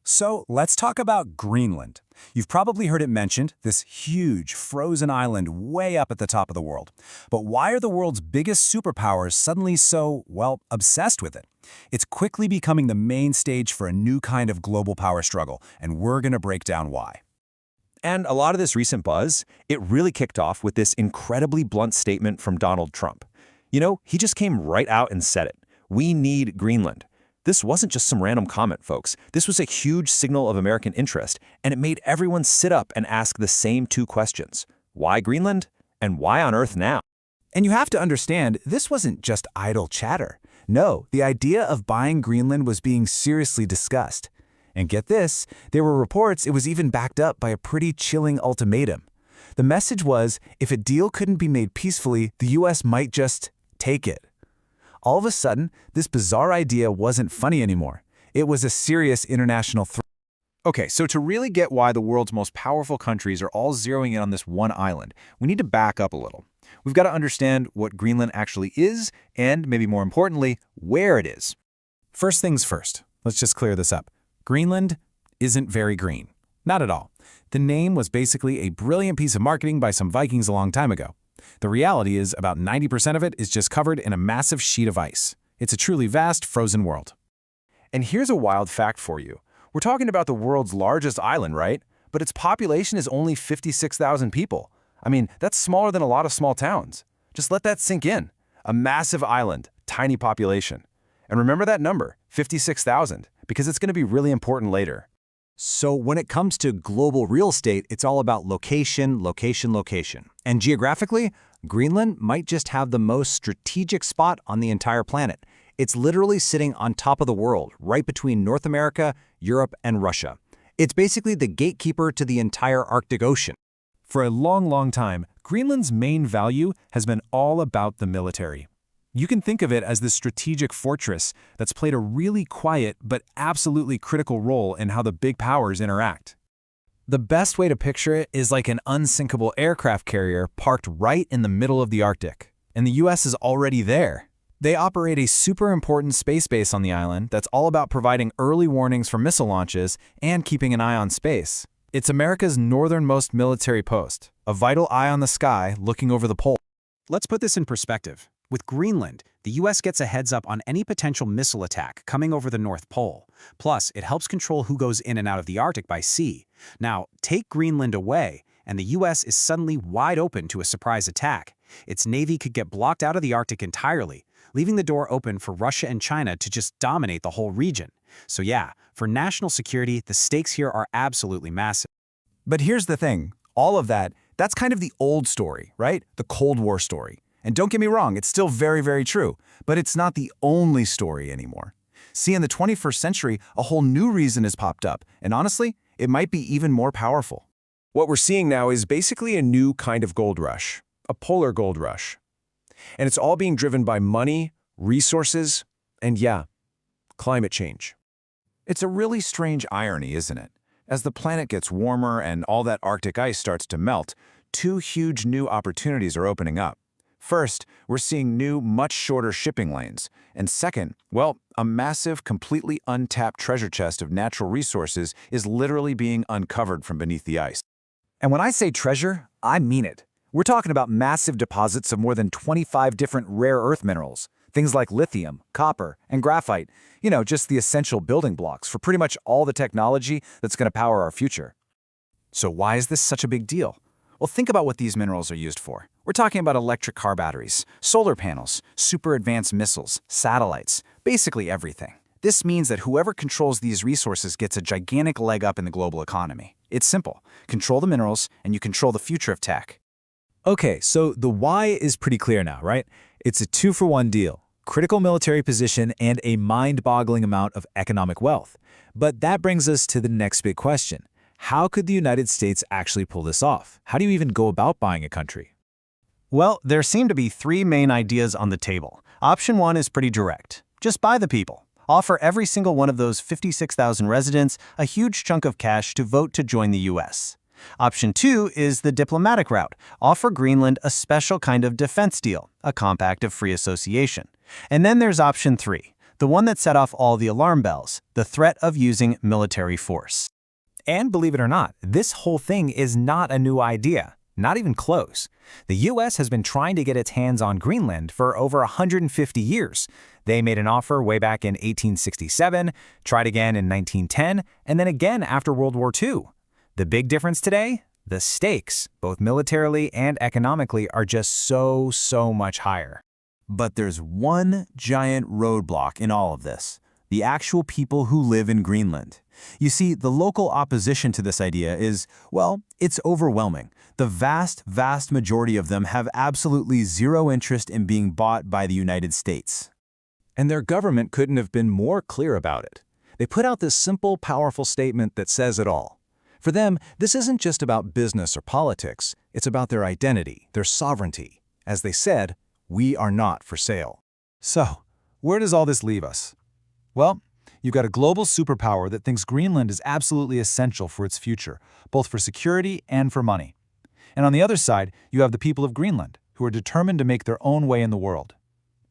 So let's talk about Greenland. You've probably heard it mentioned, this huge, frozen island way up at the top of the world. But why are the world's biggest superpowers suddenly so, well, obsessed with it? It's quickly becoming the main stage for a new kind of global power struggle, and we're going to break down why. And a lot of this recent buzz, it really kicked off with this incredibly blunt statement from Donald Trump. You know, he just came right out and said it. We need Greenland. This wasn't just some random comment, folks. This was a huge signal of American interest, and it made everyone sit up and ask the same two questions. Why Greenland? And why on Earth now? And you have to understand, this wasn't just idle chatter. No, the idea of buying Greenland was being seriously discussed. And get this, there were reports it was even backed up by a pretty chilling ultimatum. The message was, if a deal couldn't be made peacefully, the US might just take it. All of a sudden, this bizarre idea wasn't funny anymore. It was a serious international threat. Okay, so to really get why the world's most powerful countries are all zeroing in on this one island, we need to back up a little. We've got to understand what Greenland actually is, and maybe more importantly, where it is. First things first, let's just clear this up. Greenland isn't very green. Not at all. The name was basically a brilliant piece of marketing by some Vikings a long time ago. The reality is about 90% of it is just covered in a massive sheet of ice. It's a truly vast, frozen world. And here's a wild fact for you. We're talking about the world's largest island, right? But its population is only 56,000 people. I mean, that's smaller than a lot of small towns. Just let that sink in. A massive island, tiny population. And remember that number, 56,000, because it's going to be really important later. So when it comes to global real estate, it's all about location, location, location. And geographically, Greenland might just have the most strategic spot on the entire planet. It's literally sitting on top of the world, right between North America, Europe, and Russia. It's basically the gatekeeper to the entire Arctic Ocean. For a long, long time, Greenland's main value has been all about the military. You can think of it as the strategic fortress that's played a really quiet but absolutely critical role in how the big powers interact. The best way to picture it is like an unsinkable aircraft carrier parked right in the middle of the Arctic, and the US is already there. They operate a super important space base on the island that's all about providing early warnings for missile launches and keeping an eye on space. It's America's northernmost military post, a vital eye on the sky looking over the pole. Let's put this in perspective. With Greenland, the US gets a heads up on any potential missile attack coming over the North Pole. Plus, it helps control who goes in and out of the Arctic by sea. Now, take Greenland away, and the US is suddenly wide open to a surprise attack. Its navy could get blocked out of the Arctic entirely, leaving the door open for Russia and China to just dominate the whole region. So yeah, for national security, the stakes here are absolutely massive. But here's the thing, all of that's kind of the old story, right? The Cold War story. And don't get me wrong, it's still very, very true, but it's not the only story anymore. See, in the 21st century, a whole new reason has popped up, and honestly, it might be even more powerful. What we're seeing now is basically a new kind of gold rush, a polar gold rush. And it's all being driven by money, resources, and yeah, climate change. It's a really strange irony, isn't it? As the planet gets warmer and all that Arctic ice starts to melt, two huge new opportunities are opening up. First, we're seeing new, much shorter shipping lanes. And second, well, a massive, completely untapped treasure chest of natural resources is literally being uncovered from beneath the ice. And when I say treasure, I mean it. We're talking about massive deposits of more than 25 different rare earth minerals. Things like lithium, copper, and graphite. You know, just the essential building blocks for pretty much all the technology that's going to power our future. So why is this such a big deal? Well, think about what these minerals are used for. We're talking about electric car batteries, solar panels, super advanced missiles, satellites, basically everything. This means that whoever controls these resources gets a gigantic leg up in the global economy. It's simple. Control the minerals, and you control the future of tech. Okay, so the why is pretty clear now, right? It's a two-for-one deal. Critical military position and a mind-boggling amount of economic wealth. But that brings us to the next big question. How could the United States actually pull this off? How do you even go about buying a country? Well, there seem to be three main ideas on the table. Option one is pretty direct. Just buy the people. Offer every single one of those 56,000 residents a huge chunk of cash to vote to join the US. Option two is the diplomatic route. Offer Greenland a special kind of defense deal, a compact of free association. And then there's option three, the one that set off all the alarm bells, the threat of using military force. And believe it or not, this whole thing is not a new idea, not even close. The US has been trying to get its hands on Greenland for over 150 years. They made an offer way back in 1867, tried again in 1910, and then again after World War II. The big difference today? The stakes, both militarily and economically, are just so much higher. But there's one giant roadblock in all of this: the actual people who live in Greenland. You see, the local opposition to this idea is, well, it's overwhelming. The vast majority of them have absolutely zero interest in being bought by the United States. And their government couldn't have been more clear about it. They put out this simple, powerful statement that says it all. For them, this isn't just about business or politics. It's about their identity, their sovereignty. As they said, we are not for sale. So, where does all this leave us? Well, you've got a global superpower that thinks Greenland is absolutely essential for its future, both for security and for money. And on the other side, you have the people of Greenland, who are determined to make their own way in the world.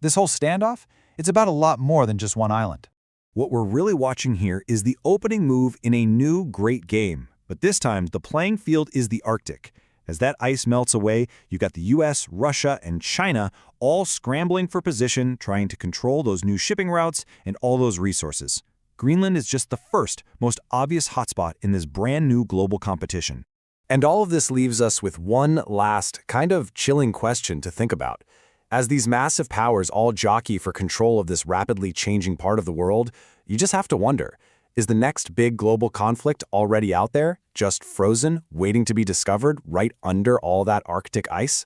This whole standoff, it's about a lot more than just one island. What we're really watching here is the opening move in a new great game. But this time, the playing field is the Arctic. As that ice melts away, you got the US, Russia, and China all scrambling for position, trying to control those new shipping routes and all those resources. Greenland is just the first, most obvious hotspot in this brand new global competition. And all of this leaves us with one last, kind of chilling question to think about. As these massive powers all jockey for control of this rapidly changing part of the world, you just have to wonder, is the next big global conflict already out there, just frozen, waiting to be discovered right under all that Arctic ice?